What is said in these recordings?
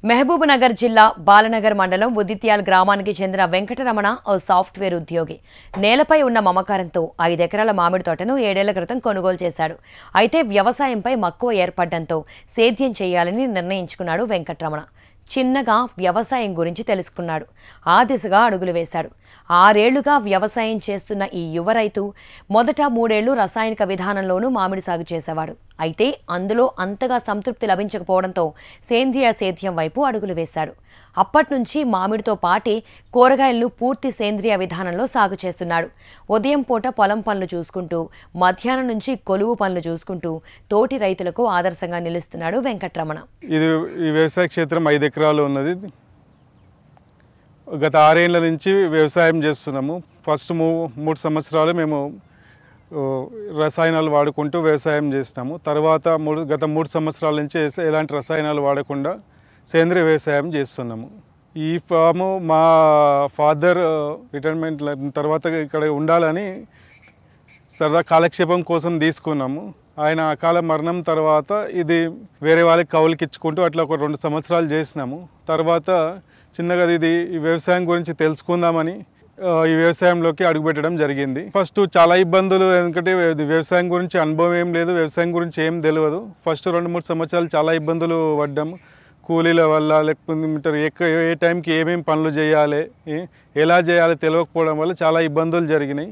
మహబూబ్ నగర్ జిల్లా బాలనగర్ మండలం ఉదిత్యాల్ గ్రామానికి చెందిన వెంకటరమణ ఓ సాఫ్ట్వేర్ ఉద్యోగి నేలపై ఉన్న మమకారంతో 5 ఎకరాల మామిడి తోటను 7 ఏళ్ల క్రితం కొనుగోలు చేశాడు. అయితే వ్యవసాయంపై మక్కువ ఏర్పడడంతో సేద్యం చేయాలని నిర్ణయించుకున్నాడు వెంకటరమణ. చిన్నగా వ్యవసాయం గురించి తెలుసుకున్నాడు. ఆ దిశగా అడుగులు వేశాడు. 6 ఏళ్లుగా వ్యవసాయం చేస్తున్న ఈ యువ రైతు మొదట 3 ఏళ్లు రసాయనిక విధానంలోనూ మామిడి సాగు చేసేవాడు. అయితే అందులో అంతగా సంతృప్తి లభించకపోవడంతో సేంద్రియ సేద్యం వైపు అడుగులు వేశాడు. అప్పట్నుంచి మామిడితో పాటే కూరగాయలను పూర్తి సేంద్రియ విధానంలో సాగు చేస్తున్నాడు. ఉదయం పూట పొలం పనులు చూసుకుంటూ మధ్యాహ్నం నుంచి కొలువు పనులు చూసుకుంటూ తోటి రైతులకు ఆదర్శంగా నిలుస్తున్నాడు వెంకటరమణ. ఇది ఈ వ్యవసాయ క్షేత్రం 5 ఎకరాలు ఉన్నది. గత 6 ఏళ్ల నుంచి వ్యవసాయం చేస్తున్నాము. ఫస్ట్ 3 సంవత్సరాలు మేము రసాయనాలు వాడుకుంటూ వ్యవసాయం చేస్తాము. తర్వాత గత 3 సంవత్సరాల నుంచి ఎలాంటి రసాయనాలు వాడకుండా సేంద్రియ వ్యవసాయం చేస్తున్నాము. ఈ ఫాము మా ఫాదర్ రిటైర్మెంట్ తర్వాత ఇక్కడ ఉండాలని సరదా కాలక్షేపం కోసం తీసుకున్నాము. ఆయన అకాల మరణం తర్వాత ఇది వేరే వాళ్ళకి కౌలుకి ఇచ్చుకుంటూ అట్లా ఒక 2 సంవత్సరాలు చేసినాము. తర్వాత చిన్నగా ఇది ఈ వ్యవసాయం గురించి తెలుసుకుందామని ఈ వ్యవసాయంలోకి అడుగుపెట్టడం జరిగింది. ఫస్ట్ చాలా ఇబ్బందులు, ఎందుకంటే వ్యవసాయం గురించి అనుభవం ఏం లేదు, వ్యవసాయం గురించి ఏం తెలియదు. ఫస్ట్ 2-3 సంవత్సరాలు చాలా ఇబ్బందులు పడ్డాము. కూలీల వల్ల, లేకపోతే ఏ టైంకి ఏమేమి పనులు చేయాలి, ఎలా చేయాలి తెలియకపోవడం వల్ల చాలా ఇబ్బందులు జరిగినాయి.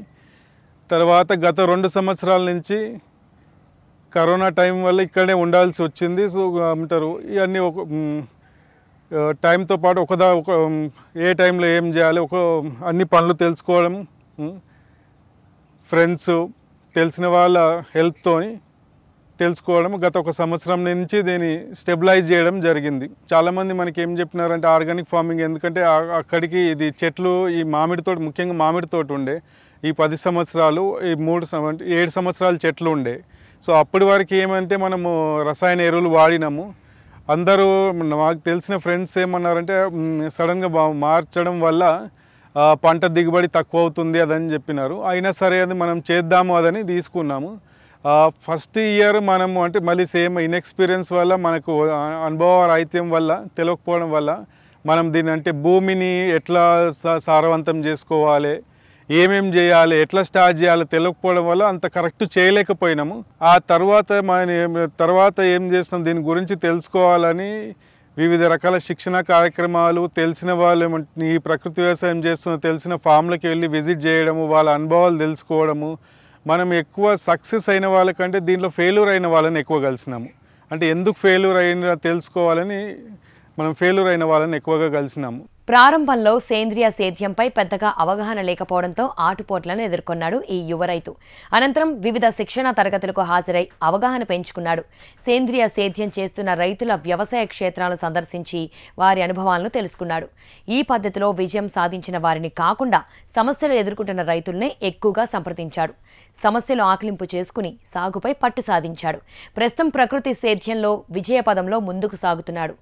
తర్వాత గత 2 సంవత్సరాల నుంచి కరోనా టైం వల్ల ఇక్కడే ఉండాల్సి వచ్చింది. సో ఇవన్నీ ఒక టైంతో పాటు ఏ టైంలో ఏం చేయాలి, అన్ని పనులు తెలుసుకోవడం, ఫ్రెండ్స్ తెలిసిన వాళ్ళ హెల్ప్తోని తెలుసుకోవడం, గత 1 సంవత్సరం నుంచి దీన్ని స్టెబిలైజ్ చేయడం జరిగింది. చాలామంది మనకి ఏం చెప్పినారంటే ఆర్గానిక్ ఫార్మింగ్, ఎందుకంటే అక్కడికి ఇది చెట్లు, ఈ మామిడి తోట, ముఖ్యంగా మామిడి తోట ఉండే ఈ 10 సంవత్సరాలు, ఈ 7 సంవత్సరాలు చెట్లు ఉండే. సో అప్పటి వరకు ఏమంటే మనము రసాయన ఎరువులు వాడినాము. అందరూ మాకు తెలిసిన ఫ్రెండ్స్ ఏమన్నారంటే సడన్గా మార్చడం వల్ల పంట దిగుబడి తక్కువ అవుతుంది అదని చెప్పినారు. అయినా సరే అది మనం చేద్దాము అదని తీసుకున్నాము. ఫస్ట్ ఇయర్ మనము అంటే మళ్ళీ సేమ్ ఇన్ఎక్స్పీరియన్స్ వల్ల, మనకు అనుభవ రాహిత్యం వల్ల, తెలియకపోవడం వల్ల మనం దీన్ని అంటే భూమిని ఎట్లా సారవంతం చేసుకోవాలి, ఏమేం చేయాలి, ఎట్లా స్టార్ట్ చేయాలి తెలియకపోవడం వల్ల అంత కరెక్ట్ చేయలేకపోయినాము. ఆ తర్వాత ఏం చేస్తాం, దీని గురించి తెలుసుకోవాలని వివిధ రకాల శిక్షణ కార్యక్రమాలు, తెలిసిన వాళ్ళు ఈ ప్రకృతి వ్యవసాయం చేస్తున్న తెలిసిన ఫామ్లకి వెళ్ళి విజిట్ చేయడము, వాళ్ళ అనుభవాలు తెలుసుకోవడము. మనం ఎక్కువ సక్సెస్ అయిన వాళ్ళకంటే దీంట్లో ఫెయిల్యూర్ అయిన వాళ్ళని ఎక్కువ కలిసినాము. అంటే ఎందుకు ఫెయిల్యూర్ అయినా తెలుసుకోవాలని మనం ఫెయిల్యూర్ అయిన వాళ్ళని ఎక్కువగా కలిసినాము. ప్రారంభంలో సేంద్రియ సేద్యంపై పెద్దగా అవగాహన లేకపోవడంతో ఆటుపోట్లను ఎదుర్కొన్నాడు ఈ యువ రైతు. అనంతరం వివిధ శిక్షణ తరగతులకు హాజరై అవగాహన పెంచుకున్నాడు. సేంద్రియ సేద్యం చేస్తున్న రైతుల వ్యవసాయ క్షేత్రాలను సందర్శించి వారి అనుభవాలను తెలుసుకున్నాడు. ఈ పద్ధతిలో విజయం సాధించిన వారిని కాకుండా సమస్యలు ఎదుర్కొంటున్న రైతులనే ఎక్కువగా సంప్రదించాడు. సమస్యలు ఆకలింపు చేసుకుని సాగుపై పట్టు సాధించాడు. ప్రస్తుతం ప్రకృతి సేద్యంలో విజయపదంలో ముందుకు సాగుతున్నాడు.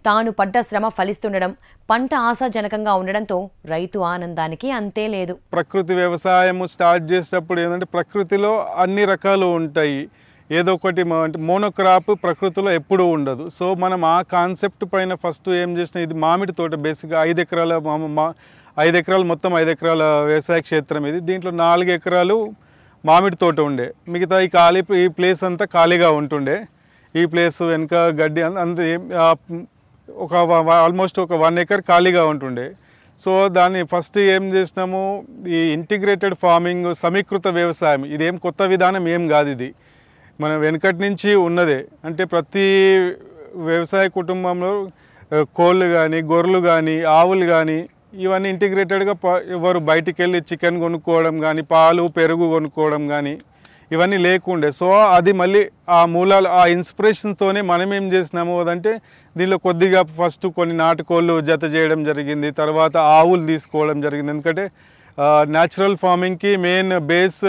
తాను పడ్డ శ్రమ ఫలిస్తుండడం, పంట ఆశాజనకంగా ఉండడంతో రైతు ఆనందానికి అంతే లేదు. ప్రకృతి వ్యవసాయం స్టార్ట్ చేసేటప్పుడు ఏంటంటే ప్రకృతిలో అన్ని రకాలు ఉంటాయి. ఏదో ఒకటి మోనోక్రాప్ ప్రకృతిలో ఎప్పుడూ ఉండదు. సో మనం ఆ కాన్సెప్ట్ పైన ఫస్ట్ ఏం చేసినా, ఇది మామిడి తోట బేసిక్గా 5 ఎకరాలు మొత్తం 5 ఎకరాల వ్యవసాయ క్షేత్రం ఇది. దీంట్లో 4 ఎకరాలు మామిడి తోట ఉండే, మిగతా ఈ ప్లేస్ అంతా ఖాళీగా ఉంటుండే. ఈ ప్లేస్ వెనుక గడ్డి అంత ఆల్మోస్ట్ ఒక 1 ఎకర్ ఖాళీగా ఉంటుండే. సో దాన్ని ఫస్ట్ ఏం చేసినాము, ఈ ఇంటిగ్రేటెడ్ ఫార్మింగ్, సమీకృత వ్యవసాయం, ఇదేం కొత్త విధానం ఏం కాదు, ఇది మన వెనకటి నుంచి ఉన్నదే. అంటే ప్రతి వ్యవసాయ కుటుంబంలో కోళ్ళు కానీ, గొర్రెలు కానీ, ఆవులు కానీ ఇవన్నీ ఇంటిగ్రేటెడ్గా ఎవరు బయటికి వెళ్ళి చికెన్ కొనుక్కోవడం కానీ, పాలు పెరుగు కొనుక్కోవడం కానీ ఇవన్నీ లేకుండే. సో అది మళ్ళీ ఆ మూలాలు, ఆ ఇన్స్పిరేషన్స్తోనే మనం ఏం చేసినాము అదంటే దీనిలో కొద్దిగా ఫస్ట్ కొన్ని నాటుకోళ్ళు జత చేయడం జరిగింది. తర్వాత ఆవులు తీసుకోవడం జరిగింది. ఎందుకంటే న్యాచురల్ ఫార్మింగ్కి మెయిన్ బేస్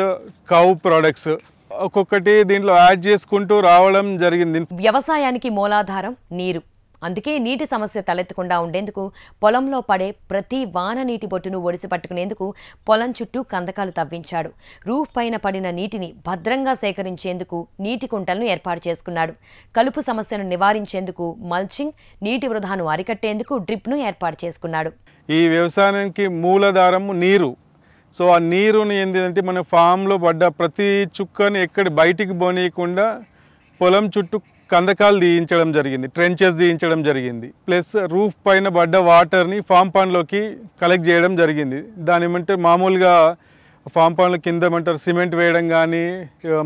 కౌ ప్రొడక్ట్స్ ఒక్కొక్కటి దీంట్లో యాడ్ చేసుకుంటూ రావడం జరిగింది. వ్యవసాయానికి మూలాధారం నీరు. అందుకే నీటి సమస్య తలెత్తకుండా ఉండేందుకు పొలంలో పడే ప్రతి వాన నీటి బొట్టును ఒడిసి పట్టుకునేందుకు పొలం చుట్టూ కందకాలు తవ్వించాడు. రూఫ్ పైన పడిన నీటిని భద్రంగా సేకరించేందుకు నీటి కుంటలను ఏర్పాటు చేసుకున్నాడు. కలుపు సమస్యను నివారించేందుకు మల్చింగ్, నీటి వృధాను అరికట్టేందుకు డ్రిప్ను ఏర్పాటు చేసుకున్నాడు. ఈ వ్యవసాయానికి మూలాధారం నీరు. సో ఆ నీరుని ఏంటంటే మన ఫామ్లో పడ్డ ప్రతి చుక్కని ఎక్కడి బయటికి పోనీయకుండా పొలం చుట్టూ కందకాలు తీయించడం జరిగింది, ట్రెంచెస్ తీయించడం జరిగింది. ప్లస్ రూఫ్ పైన పడ్డ వాటర్ని ఫామ్ పాండ్లోకి కలెక్ట్ చేయడం జరిగింది. దాని ఏమంటే మామూలుగా ఫామ్ పాండ్ల కింద ఏమంటారు సిమెంట్ వేయడం కానీ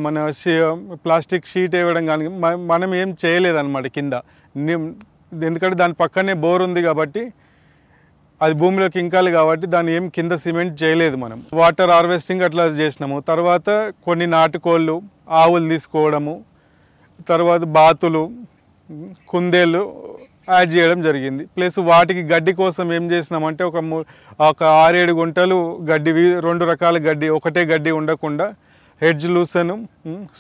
మన ప్లాస్టిక్ షీట్ వేయడం కానీ మనం ఏం చేయలేదన్నమాట కింద. ఎందుకంటే దాని పక్కనే బోర్ ఉంది కాబట్టి అది భూమిలోకి ఇంకాలి కాబట్టి దాన్ని ఏం కింద సిమెంట్ చేయలేదు. మనం వాటర్ హార్వెస్టింగ్ అట్లా చేసినాము. తర్వాత కొన్ని నాటుకోళ్ళు, ఆవులు తీసుకోవడము, తర్వాత బాతులు, కుందేళ్ళు యాడ్ చేయడం జరిగింది. ప్లస్ వాటికి గడ్డి కోసం ఏం చేసినామంటే ఒక 6-7 గుంటలు గడ్డి, 2 రకాల గడ్డి, ఒకటే గడ్డి ఉండకుండా హెడ్జ్ లూసను,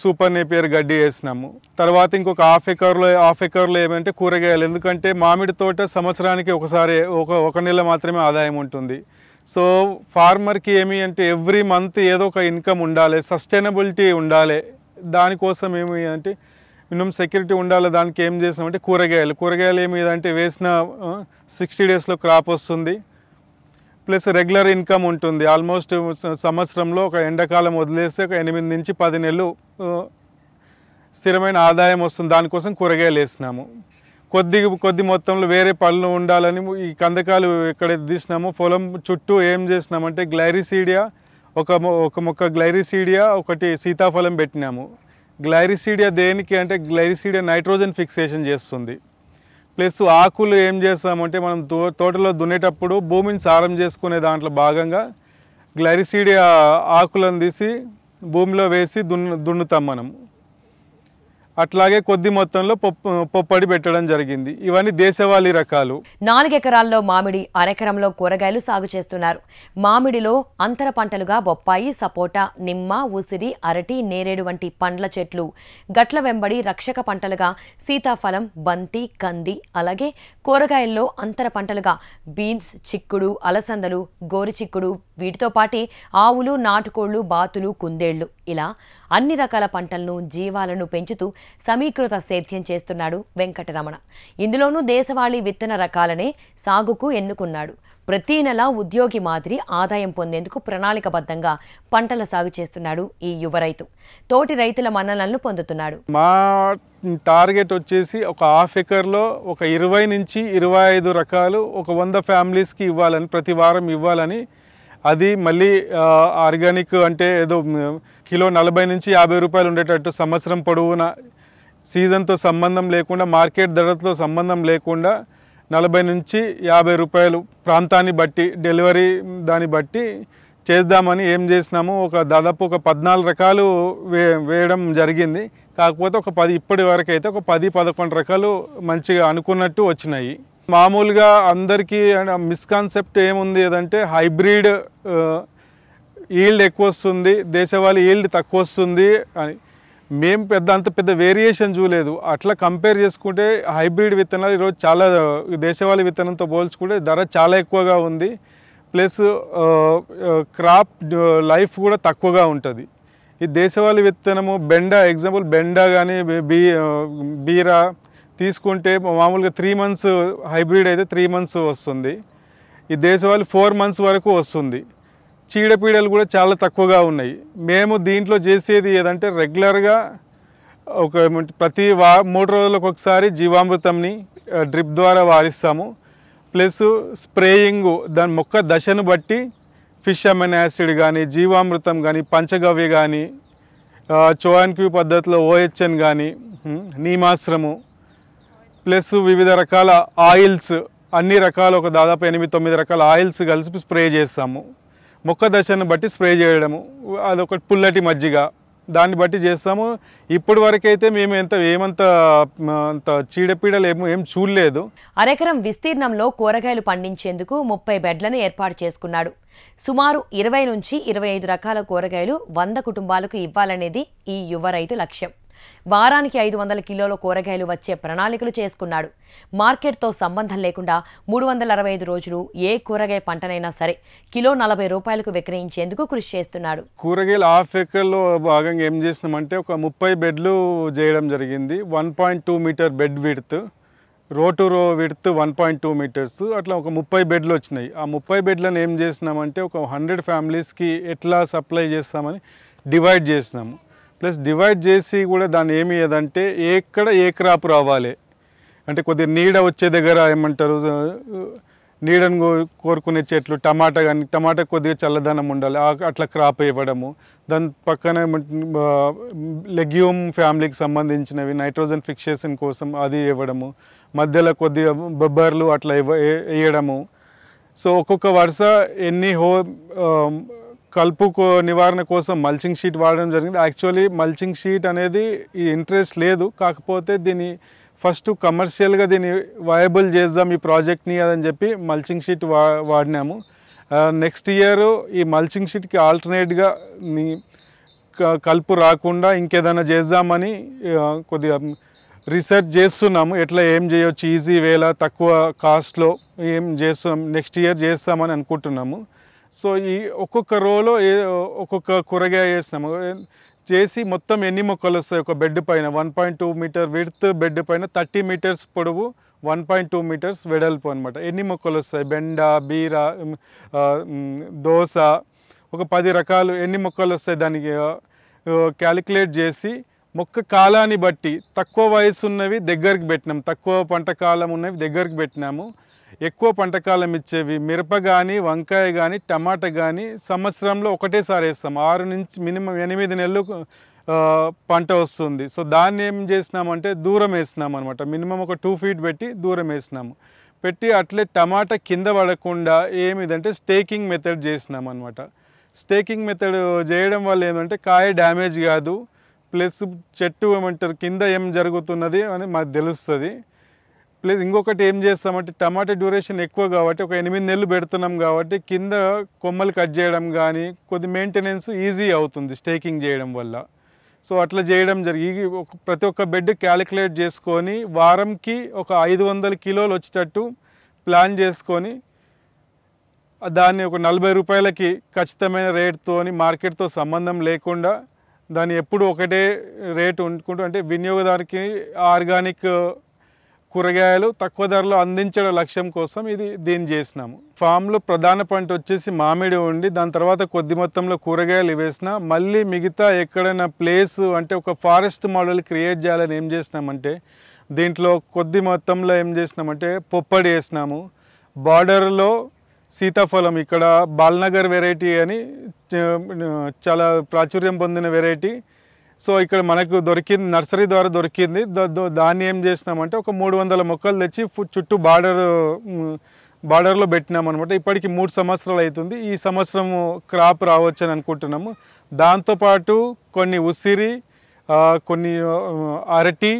సూపర్ నేపియర్ గడ్డి వేసినాము. తర్వాత ఇంకొక హాఫ్ ఎకర్లో ఏమంటే కూరగాయలు. ఎందుకంటే మామిడి తోట సంవత్సరానికి ఒకసారి ఒక నెల మాత్రమే ఆదాయం ఉంటుంది. సో ఫార్మర్కి ఏమి అంటే ఎవ్రీ మంత్ ఏదో ఒక ఇన్కమ్ ఉండాలి, సస్టైనబిలిటీ ఉండాలి. దానికోసం ఏమి అంటే మినిమం సెక్యూరిటీ ఉండాలి. దానికి ఏం చేసామంటే కూరగాయలు ఏమి అంటే వేసిన 60 డేస్లో క్రాప్ వస్తుంది. ప్లస్ రెగ్యులర్ ఇన్కమ్ ఉంటుంది. ఆల్మోస్ట్ సంవత్సరంలో ఒక ఎండాకాలం వదిలేస్తే ఒక 8 నుంచి 10 నెలలు స్థిరమైన ఆదాయం వస్తుంది. దానికోసం కూరగాయలు వేసినాము. కొద్ది మొత్తంలో వేరే పళ్ళు ఉండాలని ఈ కందకాలు ఎక్కడైతే తీసినామో పొలం చుట్టూ ఏం చేసినామంటే గ్లైరిసీడియా, ఒక మొక్క గ్లైరిసీడియా, ఒకటి సీతాఫలం పెట్టినాము. గ్లైరిసీడియా దేనికి అంటే గ్లైరిసీడియా నైట్రోజన్ ఫిక్సేషన్ చేస్తుంది. ప్లస్ ఆకులు ఏం చేస్తామంటే మనం తోటలో దున్నేటప్పుడు భూమిని సారం చేసుకునే దాంట్లో భాగంగా గ్లైరిసీడియా ఆకులను తీసి భూమిలో వేసి దున్నుతాం మనం. అట్లాగే కొద్ది మొత్తంలో పొప్పడి పెట్టడం జరిగింది. ఇవన్నీ దేశవాళీ రకాలు. 4 ఎకరాల్లో మామిడి, అరెకరంలో కూరగాయలు సాగు చేస్తున్నారు. మామిడిలో అంతర పంటలుగా బొప్పాయి, సపోటా, నిమ్మ, ఉసిరి, అరటి, నేరేడు వంటి పండ్ల చెట్లు, గట్ల వెంబడి రక్షక పంటలుగా సీతాఫలం, బంతి, కంది, అలాగే కూరగాయల్లో అంతర పంటలుగా బీన్స్, చిక్కుడు, అలసందలు, గోరుచిక్కుడు, వీటితో పాటి ఆవులు, నాటుకోళ్లు, బాతులు, కుందేళ్లు, ఇలా అన్ని రకాల పంటలను, జీవాలను పెంచుతూ సమీకృత సేద్యం చేస్తున్నాడు వెంకటరమణ. ఇందులోనూ దేశవాళీ విత్తన రకాలనే సాగుకు ఎన్నుకున్నాడు. ప్రతి నెల ఉద్యోగి మాదిరి ఆదాయం పొందేందుకు ప్రణాళికబద్ధంగా పంటల సాగు చేస్తున్నాడు ఈ యువ రైతు. తోటి రైతుల మన్ననలను పొందుతున్నాడు. మా టార్గెట్ వచ్చేసి ఒక హాఫ్ ఎకర్లో ఒక 20 నుంచి 25 రకాలు ఒక 100 ఫ్యామిలీస్కి ఇవ్వాలని, ప్రతి వారం ఇవ్వాలని. అది మళ్ళీ ఆర్గానిక్ అంటే ఏదో కిలో 40 నుంచి 50 రూపాయలు ఉండేటట్టు సంవత్సరం పొడవునా సీజన్తో సంబంధం లేకుండా, మార్కెట్ ధరతో సంబంధం లేకుండా 40 నుంచి 50 రూపాయలు ప్రాంతాన్ని బట్టి, డెలివరీ దాన్ని బట్టి చేద్దామని ఏం చేసినాము. దాదాపు ఒక 14 రకాలు వేయడం జరిగింది. కాకపోతే ఒక 10 ఇప్పటి వరకు అయితే ఒక 10-11 రకాలు మంచిగా అనుకున్నట్టు వచ్చినాయి. మామూలుగా అందరికీ మిస్కాన్సెప్ట్ ఏముంది ఏదంటే హైబ్రిడ్ ఈల్డ్ ఎక్కువ వస్తుంది, దేశవాళీ ఈల్డ్ తక్కువ వస్తుంది అని. మేము అంత పెద్ద వేరియేషన్ చూడలేదు. అట్లా కంపేర్ చేసుకుంటే హైబ్రిడ్ విత్తనాలు ఈరోజు చాలా దేశవాళీ విత్తనంతో పోల్చుకుంటే ధర చాలా ఎక్కువగా ఉంది. ప్లస్ క్రాప్ లైఫ్ కూడా తక్కువగా ఉంటుంది. ఈ దేశవాళీ విత్తనము ఎగ్జాంపుల్ బెండ కానీ బీరా తీసుకుంటే మామూలుగా 3 మంత్స్ హైబ్రిడ్ అయితే 3 మంత్స్ వస్తుంది. ఈ దేశవాళీ 4 మంత్స్ వరకు వస్తుంది. చీడపీడలు కూడా చాలా తక్కువగా ఉన్నాయి. మేము దీంట్లో చేసేది ఏదంటే రెగ్యులర్గా ప్రతి 3 రోజులకు ఒకసారి జీవామృతంని డ్రిప్ ద్వారా వారిస్తాము. ప్లస్ స్ప్రేయింగ్ దాని మొక్క దశను బట్టి ఫిష్ అమైనో యాసిడ్ కానీ, జీవామృతం కానీ, పంచగవ్య కానీ, చోయాన్క్యూ పద్ధతిలో OHN కానీ, నీమాశ్రము, ప్లస్ వివిధ రకాల ఆయిల్స్, అన్ని రకాల ఒక దాదాపు 8-9 రకాల ఆయిల్స్ కలిసి స్ప్రే చేస్తాము. మొక్క దశను బట్టి స్ప్రే చేయడము, అదొక పుల్లటి మజ్జిగ, దాన్ని బట్టి చేస్తాము. ఇప్పటి వరకైతే మేము ఏమంత చీడపీడలు ఏం చూడలేదు. అరెకరం విస్తీర్ణంలో కూరగాయలు పండించేందుకు 30 బెడ్లను ఏర్పాటు చేసుకున్నాడు. సుమారు 20 నుంచి 25 రకాల కూరగాయలు 100 కుటుంబాలకు ఇవ్వాలనేది ఈ యువ రైతు లక్ష్యం. వారానికి 500 కిలోల కూరగాయలు వచ్చే ప్రణాళికలు చేసుకున్నాడు. మార్కెట్తో సంబంధం లేకుండా 365 రోజులు ఏ కూరగాయ పంటనైనా సరే కిలో 40 రూపాయలకు విక్రయించేందుకు కృషి చేస్తున్నాడు. కూరగాయలు హాఫ్ ఎకర్లో భాగంగా ఏం చేసినామంటే ఒక 30 బెడ్లు చేయడం జరిగింది. 1.2 metre bed width, row to row width 1.2 metres, అట్లా ఒక 30 బెడ్లు వచ్చినాయి. ఆ 30 బెడ్లను ఏం చేసినామంటే ఒక 100 ఫ్యామిలీస్కి ఎట్లా సప్లై చేస్తామని డివైడ్ చేసినాము. ప్లస్ డివైడ్ చేసి కూడా దాన్ని ఏమి ఏదంటే ఎక్కడ ఏ క్రాప్ రావాలి అంటే కొద్దిగా నీడ వచ్చే దగ్గర ఏమంటారు నీడను కోరుకునే చెట్లు, టమాటా కానీ టమాటా కొద్దిగా చల్లదనం ఉండాలి అట్లా క్రాప్ ఇవ్వడము. దాని పక్కన లెగ్యూమ్ ఫ్యామిలీకి సంబంధించినవి నైట్రోజన్ ఫిక్సేషన్ కోసం అది ఇవ్వడము, మధ్యలో కొద్దిగా బొబ్బర్లు అట్లా వేయడము. సో ఒక్కొక్క వరుస ఎన్ని కలుపు నివారణ కోసం మల్చింగ్ షీట్ వాడడం జరిగింది. యాక్చువల్లీ మల్చింగ్ షీట్ అనేది ఈ ఇంట్రెస్ట్ లేదు, కాకపోతే దీన్ని ఫస్ట్ కమర్షియల్గా దీన్ని వయబుల్ చేద్దాం ఈ ప్రాజెక్ట్ని అని చెప్పి మల్చింగ్ షీట్ వాడినాము. నెక్స్ట్ ఇయర్ ఈ మల్చింగ్ షీట్కి ఆల్టర్నేట్గా కలుపు రాకుండా ఇంకేదైనా చేద్దామని కొద్దిగా రీసెర్చ్ చేస్తున్నాము. ఎట్లా ఏం చేయొచ్చు ఈజీ వేలా తక్కువ కాస్ట్లో ఏం చేస్తాం నెక్స్ట్ ఇయర్ చేస్తామని అనుకుంటున్నాము. సో ఈ ఒక్కొక్క రోలో ఒక్కొక్క కూరగాయ వేసినాము. చేసి మొత్తం ఎన్ని మొక్కలు వస్తాయి ఒక బెడ్ పైన 1.2 మీటర్ విడ్త్, బెడ్ పైన 30 మీటర్స్ పొడవు, 1.2 మీటర్స్ వెడల్పు అనమాట. ఎన్ని మొక్కలు వస్తాయి బెండ, బీర, దోస, ఒక 10 రకాలు ఎన్ని మొక్కలు వస్తాయి దానికి క్యాలిక్యులేట్ చేసి మొక్క కాలాన్ని బట్టి తక్కువ వయసు ఉన్నవి దగ్గరికి పెట్టినాము, తక్కువ పంట కాలం ఉన్నవి దగ్గరికి పెట్టినాము. ఎక్కువ పంటకాలం ఇచ్చేవి మిరప కానీ, వంకాయ కానీ, టమాటా కానీ సంవత్సరంలో ఒకటేసారి వేస్తాం. 6 నుంచి మినిమం 8 నెలలు పంట వస్తుంది. సో దాన్ని ఏం చేసినామంటే దూరం వేసినాం అనమాట. మినిమం ఒక 2 ఫీట్ పెట్టి దూరం వేసినాము. పెట్టి అట్లే టమాటా కింద పడకుండా ఏమిదంటే స్టేకింగ్ మెథడ్ చేసినాం అనమాట. స్టేకింగ్ మెథడ్ చేయడం వల్ల ఏమంటే కాయ డ్యామేజ్ కాదు, ప్లస్ చెట్టు ఏమంటారు కింద ఏం జరుగుతున్నది అని మాకు తెలుస్తుంది. ప్లస్ ఇంకొకటి ఏం చేస్తామంటే టమాటా డ్యూరేషన్ ఎక్కువ కాబట్టి ఒక 8 నెలలు పెడుతున్నాం కాబట్టి కింద కొమ్మలు కట్ చేయడం కానీ కొద్ది మెయింటెనెన్స్ ఈజీ అవుతుంది స్టేకింగ్ చేయడం వల్ల. సో అట్లా చేయడం జరిగి ప్రతి ఒక్క బెడ్ క్యాలిక్యులేట్ చేసుకొని వారంకి ఒక 500 కిలోలు వచ్చేటట్టు ప్లాన్ చేసుకొని దాన్ని ఒక 40 రూపాయలకి ఖచ్చితమైన రేట్తోని మార్కెట్తో సంబంధం లేకుండా దాన్ని ఎప్పుడు ఒకటే రేటు ఉంటుకుంటూ అంటే వినియోగదారుకి ఆర్గానిక్ కూరగాయలు తక్కువ ధరలో అందించడం లక్ష్యం కోసం దీన్ని చేసినాము. ఫామ్లో ప్రధాన పంట వచ్చేసి మామిడి ఉండి దాని తర్వాత కొద్ది మొత్తంలో కూరగాయలు వేసిన మళ్ళీ మిగతా ఎక్కడైనా ప్లేస్ అంటే ఒక ఫారెస్ట్ మోడల్ క్రియేట్ చేయాలని ఏం చేసినామంటే దీంట్లో కొద్ది మొత్తంలో ఏం చేసినామంటే పొప్పడి వేసినాము. బార్డర్లో సీతాఫలం ఇక్కడ బాల్నగర్ వెరైటీ అని చాలా ప్రాచుర్యం పొందిన వెరైటీ. సో ఇక్కడ మనకు దొరికింది, నర్సరీ ద్వారా దొరికింది. దాన్ని ఏం చేసినామంటే ఒక 300 మొక్కలు తెచ్చి చుట్టూ బార్డర్లో పెట్టినామన్నమాట. ఇప్పటికి 3 సంవత్సరాలు అవుతుంది. ఈ సంవత్సరం క్రాప్ రావచ్చు అని అనుకుంటున్నాము. దాంతోపాటు కొన్ని ఉసిరి, కొన్ని అరటి,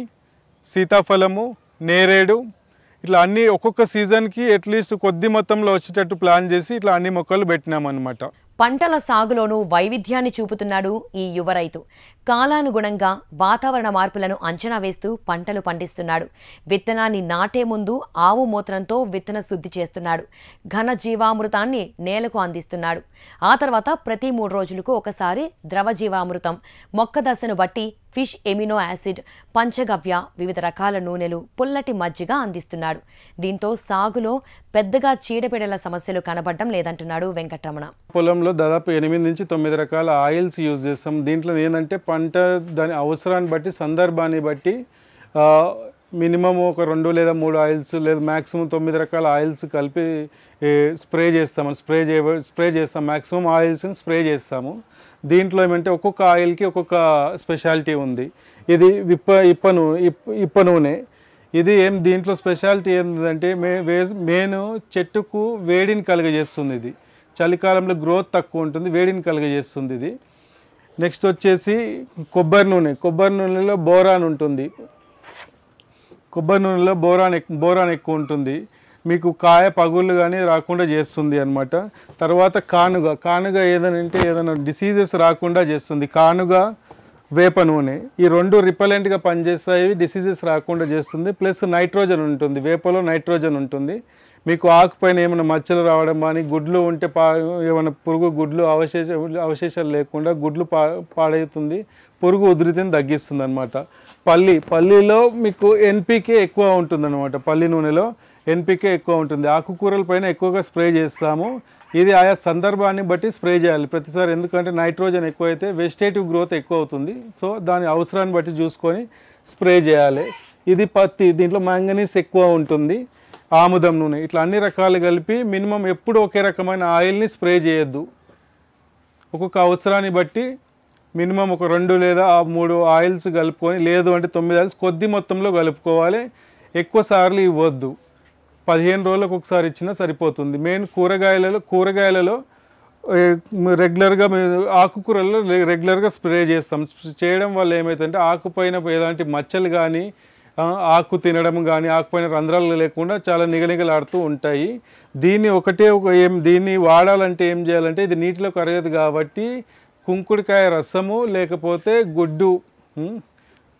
సీతాఫలము, నేరేడు ఇట్లా అన్ని ఒక్కొక్క సీజన్కి అట్లీస్ట్ కొద్ది మొత్తంలో వచ్చేటట్టు ప్లాన్ చేసి ఇట్లా అన్ని మొక్కలు పెట్టినామన్నమాట. పంటల సాగులోనూ వైవిధ్యాన్ని చూపుతున్నాడు ఈ యువ రైతు. కాలానుగుణంగా వాతావరణ మార్పులను అంచనా వేస్తూ పంటలు పండిస్తున్నాడు. విత్తనాన్ని నాటే ముందు ఆవు మూత్రంతో విత్తన శుద్ధి చేస్తున్నాడు. ఘన జీవామృతాన్ని నేలకు అందిస్తున్నాడు. ఆ తర్వాత ప్రతి 3 రోజులకు ఒకసారి ద్రవ జీవామృతం, మొక్క దశను బట్టి ఫిష్ ఎమినో యాసిడ్, పంచగవ్య, వివిధ రకాల నూనెలు, పుల్లటి మజ్జిగ అందిస్తున్నాడు. దీంతో సాగులో పెద్దగా చీడపీడల సమస్యలు కనబడడం లేదంటున్నాడు వెంకటరమణ. పొలంలో దాదాపు 8 నుంచి 9 రకాల ఆయిల్స్ యూజ్ చేస్తాం. దీంట్లో ఏంటంటే పంట దాని అవసరాన్ని బట్టి, సందర్భాన్ని బట్టి మినిమం ఒక 2 లేదా 3 ఆయిల్స్ లేదా మ్యాక్సిమం 9 రకాల ఆయిల్స్ కలిపి స్ప్రే చేస్తాం. మ్యాక్సిమం ఆయిల్స్ని స్ప్రే చేస్తాము. దీంట్లో ఏమంటే ఒక్కొక్క ఆయిల్కి ఒక్కొక్క స్పెషాలిటీ ఉంది. ఇది ఇప్ప నూనె. ఇది దీంట్లో స్పెషాలిటీ ఏంటంటే మెయిన్ చెట్టుకు వేడిని కలుగజేస్తుంది. ఇది చలికాలంలో గ్రోత్ తక్కువ ఉంటుంది, వేడిని కలుగజేస్తుంది ఇది. నెక్స్ట్ వచ్చేసి కొబ్బరి నూనెలో బోరాన్ ఉంటుంది. కొబ్బరి నూనెలో బోరాన్ ఎక్కువ ఉంటుంది. మీకు కాయ పగుళ్ళు కానీ రాకుండా చేస్తుంది అన్నమాట. తర్వాత కానుగ ఏదైనా డిసీజెస్ రాకుండా చేస్తుంది. కానుగ వేప నూనె. ఈ రెండు రిపలెంట్గా పనిచేస్తాయి, డిసీజెస్ రాకుండా చేస్తుంది. ప్లస్ నైట్రోజన్ ఉంటుంది, వేపలో నైట్రోజన్ ఉంటుంది. మీకు ఆకుపైన ఏమైనా మచ్చలు రావడం కానీ, గుడ్లు ఉంటే ఏమైనా పురుగు గుడ్లు అవశేషాలు లేకుండా గుడ్లు పాడవుతుంది, పురుగు ఉధృతిని తగ్గిస్తుంది అనమాట. పల్లిలో మీకు ఎన్పికే ఎక్కువ ఉంటుంది అనమాట. పల్లి నూనెలో ఎన్పికే ఎక్కువ ఉంటుంది. ఆకుకూరల పైన ఎక్కువగా స్ప్రే చేస్తాము. ఇది ఆయా సందర్భాన్ని బట్టి స్ప్రే చేయాలి ప్రతిసారి, ఎందుకంటే నైట్రోజన్ ఎక్కువైతే వెజిటేటివ్ గ్రోత్ ఎక్కువ అవుతుంది. సో దాని అవసరాన్ని బట్టి చూసుకొని స్ప్రే చేయాలి. ఇది పత్తి, దీంట్లో మ్యాంగనీస్ ఎక్కువ ఉంటుంది. ఆముదం నూనె, ఇట్లా అన్ని రకాలు కలిపి మినిమం ఎప్పుడు ఒకే రకమైన ఆయిల్ని స్ప్రే చేయొద్దు. ఒక్కొక్క అవసరాన్ని బట్టి మినిమం ఒక 2 లేదా 3 ఆయిల్స్ కలుపుకొని, లేదు అంటే 9 ఆయిల్స్ కొద్ది మొత్తంలో కలుపుకోవాలి. ఎక్కువ సార్లు ఇవ్వద్దు, 15 రోజులకు ఒకసారి ఇచ్చినా సరిపోతుంది. మెయిన్ కూరగాయలలో రెగ్యులర్గా ఆకుకూరల్లో రెగ్యులర్గా స్ప్రే చేస్తాం. చేయడం వల్ల ఏమవుతుందంటే ఆకుపైన ఎలాంటి మచ్చలు కానీ, ఆకు తినడం కానీ, ఆకుపైన రంధ్రాలు లేకుండా చాలా నిగనిగలాడుతూ ఉంటాయి. దీన్ని వాడాలంటే ఏం చేయాలంటే, ఇది నీటిలో కరగదు కాబట్టి కుంకుడికాయ రసము లేకపోతే గుడ్డు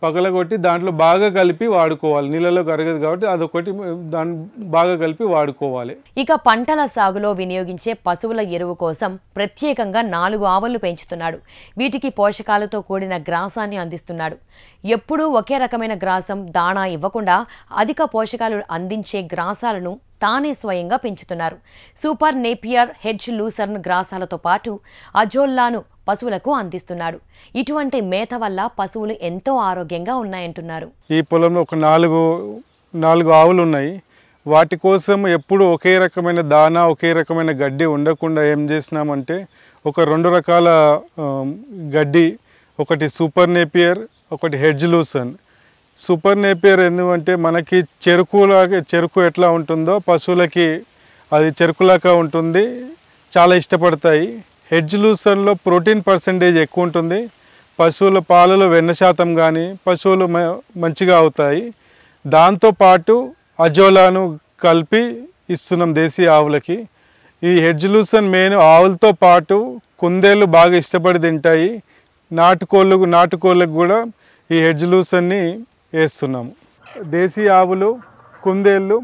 పగలగొట్టి దాంట్లో బాగా కలిపి వాడుకోవాలి. నీళ్ళలో కరగదు కాబట్టి అదొకటి దాన్ని బాగా కలిపి వాడుకోవాలి. ఇక పంటల సాగులో వినియోగించే పశువుల ఎరువు కోసం ప్రత్యేకంగా 4 ఆవులను పెంచుతున్నాడు. వీటికి పోషకాలతో కూడిన గ్రాసాన్ని అందిస్తున్నాడు. ఎప్పుడూ ఒకే రకమైన గ్రాసం, దాణా ఇవ్వకుండా అధిక పోషకాలు అందించే గ్రాసాలను తానే స్వయంగా పెంచుతున్నారు. సూపర్ నేపియర్, హెడ్జ్ లూసర్న్ గ్రాసాలతో పాటు అజోల్లాను పశువులకు అందిస్తున్నాడు. ఇటువంటి మేత వల్ల పశువులు ఎంతో ఆరోగ్యంగా ఉన్నాయంటున్నారు. ఈ పొలంలో ఒక 4 ఆవులు ఉన్నాయి. వాటి కోసం ఎప్పుడు ఒకే రకమైన దానా, ఒకే రకమైన గడ్డి ఉండకుండా ఏం చేసినామంటే, ఒక 2 రకాల గడ్డి, ఒకటి సూపర్ నేపియర్, ఒకటి హెడ్జ్ లూసర్న్. సూపర్ నేపియర్ ఎందుకంటే మనకి చెరుకు ఎట్లా ఉంటుందో పశువులకి అది చెరుకులాగా ఉంటుంది, చాలా ఇష్టపడతాయి. హెడ్జ్ లూసర్న్లో ప్రోటీన్ పర్సెంటేజ్ ఎక్కువ ఉంటుంది. పశువుల పాలలో వెన్న శాతం కానీ పశువులు మంచిగా అవుతాయి. దాంతోపాటు అజోలాను కలిపి ఇస్తున్నాం దేశీ ఆవులకి. ఈ హెడ్జ్ లూసర్న్ మెయిన్ ఆవులతో పాటు కుందేళ్ళు బాగా ఇష్టపడి తింటాయి. నాటుకోళ్ళకు కూడా ఈ హెడ్జ్ లూసర్న్ని వేస్తున్నాము. దేశీ ఆవులు, కుందేళ్ళు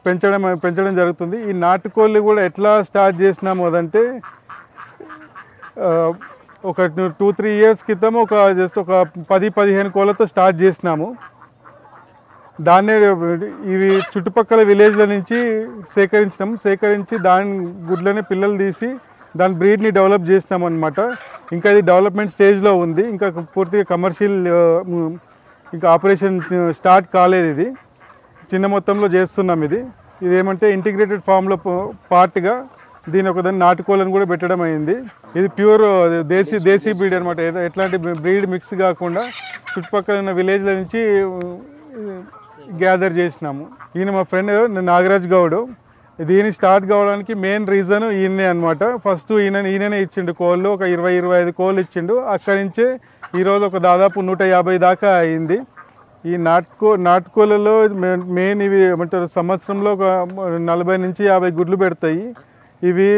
పెంచడం జరుగుతుంది. ఈ నాటుకోళ్ళు కూడా ఎట్లా స్టార్ట్ చేసినాము అదంటే, ఒక 2-3 ఇయర్స్ క్రితం ఒక 10-15 కోళ్ళతో స్టార్ట్ చేసినాము. దాన్నే ఇవి చుట్టుపక్కల విలేజ్ల నుంచి సేకరించి దాని గుడ్లని పిల్లలు తీసి దాని బ్రీడ్ని డెవలప్ చేసినాం అనమాట. ఇంకా ఇది డెవలప్మెంట్ స్టేజ్లో ఉంది, ఇంకా పూర్తిగా కమర్షియల్ ఇంకా ఆపరేషన్ స్టార్ట్ కాలేదు. ఇది చిన్న మొత్తంలో చేస్తున్నాం. ఇది ఏమంటే ఇంటిగ్రేటెడ్ ఫామ్లో పార్ట్గా దాని నాటుకోళ్ళను కూడా పెట్టడం అయింది. ఇది ప్యూర్ దేశీ బ్రీడ్ అనమాట. ఎట్లాంటి బ్రీడ్ మిక్స్ కాకుండా చుట్టుపక్కల ఉన్న విలేజ్ల నుంచి గ్యాదర్ చేసినాము. ఈయన మా ఫ్రెండ్ నాగరాజ్ గౌడ్. దీని స్టార్ట్ కావడానికి మెయిన్ రీజన్ ఈయనే అనమాట. ఫస్ట్ ఈయననే ఇచ్చిండు కోళ్ళు, ఒక 20-25 కోళ్ళు ఇచ్చిండు. అక్కడి నుంచే ఈరోజు ఒక దాదాపు 150 దాకా అయింది. ఈ నాటుకోళ్ళలో మెయిన్ ఇవి ఏమంటారు, సంవత్సరంలో ఒక 40 నుంచి 50 గుడ్లు పెడతాయి. ఇవి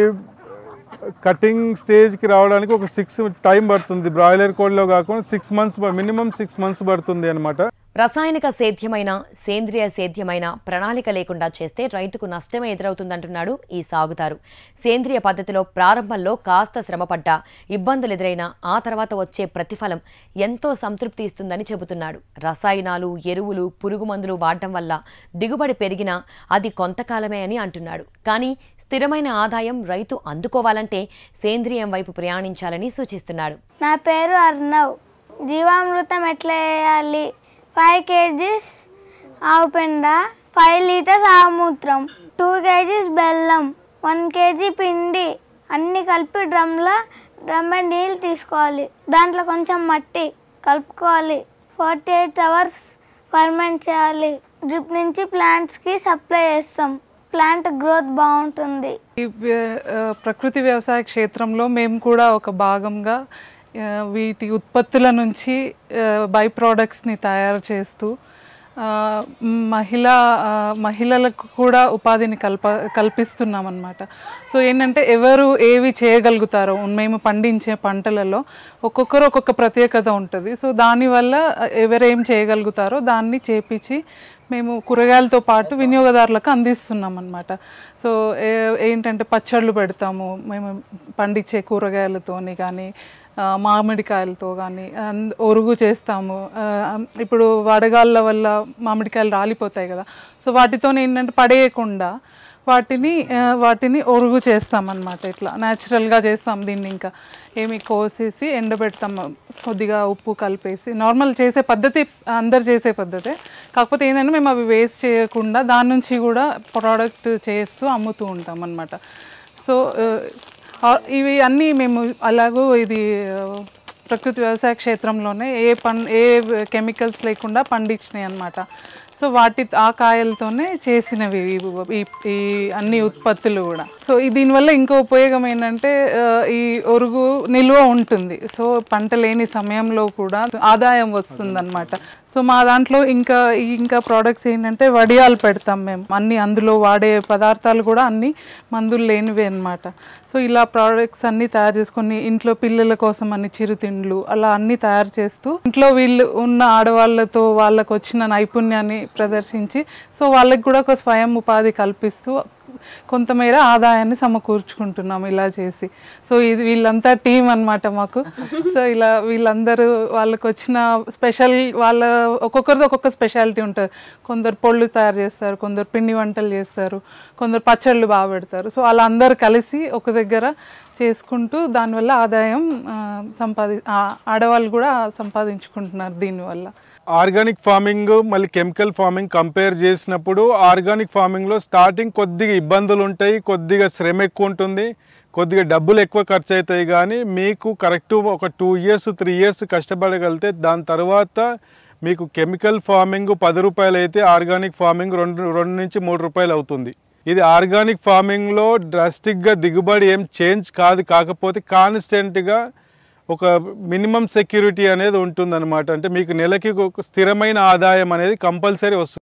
కటింగ్ స్టేజ్కి రావడానికి ఒక 6 టైం పడుతుంది. బ్రాయిలర్ కోళ్ళలో కాకుండా 6 మంత్స్, మినిమం 6 మంత్స్ పడుతుంది అనమాట. రసాయనిక సేద్యమైన, సేంద్రియ సేద్యమైన ప్రణాళిక లేకుండా చేస్తే రైతుకు నష్టమే ఎదురవుతుందంటున్నాడు ఈ సాగుదారు. సేంద్రియ పద్ధతిలో ప్రారంభంలో కాస్త శ్రమపడ్డా, ఇబ్బందులు ఎదురైనా ఆ తర్వాత వచ్చే ప్రతిఫలం ఎంతో సంతృప్తి ఇస్తుందని చెబుతున్నాడు. రసాయనాలు, ఎరువులు, పురుగు మందులు వాడటం వల్ల దిగుబడి పెరిగినా అది కొంతకాలమే అని అంటున్నాడు. కానీ స్థిరమైన ఆదాయం రైతు అందుకోవాలంటే సేంద్రియం వైపు ప్రయాణించాలని సూచిస్తున్నాడు. నా పేరు అర్ణవ్. జీవామృతం ఎట్లా వేయాలి? 5 kgs ఆవు పెండ, 5 లీటర్స్ ఆవు మూత్రం, 2 kgs బెల్లం, 1 kg పిండి అన్నీ కలిపి డ్రమ్ నీళ్ళు తీసుకోవాలి. దాంట్లో కొంచెం మట్టి కలుపుకోవాలి. 48 hours ఫర్మెంట్ చేయాలి. డ్రిప్ నుంచి ప్లాంట్స్కి సప్లై చేస్తాం. ప్లాంట్ గ్రోత్ బాగుంటుంది. ఈ ప్రకృతి వ్యవసాయ క్షేత్రంలో మేము కూడా ఒక భాగంగా వీటి ఉత్పత్తుల నుంచి బై ప్రోడక్ట్స్ని తయారు చేస్తూ మహిళలకు కూడా ఉపాధిని కల్పిస్తున్నాం అన్నమాట. సో ఏంటంటే ఎవరు ఏవి చేయగలుగుతారో మేము పండించే పంటలలో ఒక్కొక్కరు ఒక్కొక్క ప్రత్యేకత ఉంటుంది. సో దానివల్ల ఎవరేం చేయగలుగుతారో దాన్ని చేపించి మేము కూరగాయలతో పాటు వినియోగదారులకు అందిస్తున్నాం అన్నమాట. సో ఏంటంటే పచ్చళ్ళు పెడతాము మేము పండించే కూరగాయలతోని కానీ మామిడికాయలతో కానీ ఒరుగు చేస్తాము. ఇప్పుడు వడగాళ్ళ వల్ల మామిడికాయలు రాలిపోతాయి కదా, సో వాటితో ఏంటంటే పడేయకుండా వాటిని ఒరుగు చేస్తామన్నమాట. ఇట్లా న్యాచురల్గా చేస్తాం దీన్ని. ఇంకా ఏమి కోసేసి ఎండబెడతాము కొద్దిగా ఉప్పు కలిపేసి. నార్మల్ చేసే పద్ధతి అందరు చేసే పద్ధతే, కాకపోతే ఏంటంటే మేము అవి వేస్ట్ చేయకుండా దాని నుంచి కూడా ప్రోడక్ట్ చేస్తూ అమ్ముతూ ఉంటాం అన్నమాట. సో ఇవి అన్నీ మేము అలాగూ ఇది ప్రకృతి వ్యవసాయ క్షేత్రంలోనే ఏ కెమికల్స్ లేకుండా పండించినాయి అన్నమాట. సో ఆ కాయలతోనే చేసినవి ఈ అన్ని ఉత్పత్తులు కూడా. సో దీనివల్ల ఇంకో ఉపయోగం ఏంటంటే ఈ ఒరుగు నిల్వ ఉంటుంది. సో పంట లేని సమయంలో కూడా ఆదాయం వస్తుందన్నమాట. సో మా దాంట్లో ఇంకా ప్రోడక్ట్స్ ఏంటంటే వడియాలు పెడతాం మేము. అందులో వాడే పదార్థాలు కూడా అన్ని మందులు లేనివే అన్నమాట. సో ఇలా ప్రోడక్ట్స్ అన్నీ తయారు చేసుకొని ఇంట్లో పిల్లల కోసం అన్ని చిరుతిండ్లు అలా అన్నీ తయారు చేస్తూ ఇంట్లో వీళ్ళు ఉన్న ఆడవాళ్ళతో వాళ్ళకు వచ్చిన నైపుణ్యాన్ని ప్రదర్శించి సో వాళ్ళకి కూడా ఒక స్వయం ఉపాధి కల్పిస్తూ కొంతమేర ఆదాయాన్ని సమకూర్చుకుంటున్నాం ఇలా చేసి. సో ఇది వీళ్ళంతా టీం అన్నమాట మాకు. సో ఇలా వీళ్ళందరూ వాళ్ళకి వచ్చిన ఒక్కొక్కరిది ఒక్కొక్క స్పెషాలిటీ ఉంటుంది. కొందరు పొళ్ళు తయారు చేస్తారు, కొందరు పిండి వంటలు చేస్తారు, కొందరు పచ్చళ్ళు బాగా పెడతారు. సో అలా అందరు కలిసి ఒక దగ్గర చేసుకుంటూ దానివల్ల ఆదాయం ఆడవాళ్ళు కూడా సంపాదించుకుంటున్నారు దీనివల్ల. ఆర్గానిక్ ఫార్మింగ్ మళ్ళీ కెమికల్ ఫార్మింగ్ కంపేర్ చేసినప్పుడు ఆర్గానిక్ ఫార్మింగ్లో స్టార్టింగ్ కొద్దిగా ఇబ్బందులు ఉంటాయి, కొద్దిగా శ్రమ ఎక్కువ ఉంటుంది, కొద్దిగా డబ్బులు ఎక్కువ ఖర్చు అవుతాయి. కానీ మీకు కరెక్ట్ ఒక 2 years 3 years కష్టపడగలిగితే దాని తర్వాత మీకు కెమికల్ ఫార్మింగ్ 10 రూపాయలు అయితే ఆర్గానిక్ ఫార్మింగ్ 2 నుంచి 3 రూపాయలు అవుతుంది. ఇది ఆర్గానిక్ ఫార్మింగ్లో డ్రాస్టిక్గా దిగుబడి ఏం చేంజ్ కాకపోతే కాన్స్టెంట్గా ఒక మినిమం సెక్యూరిటీ అనేది ఉంటుందన్నమాట. అంటే మీకు నెలకి ఒక స్థిరమైన ఆదాయం అనేది కంపల్సరీ వస్తుంది.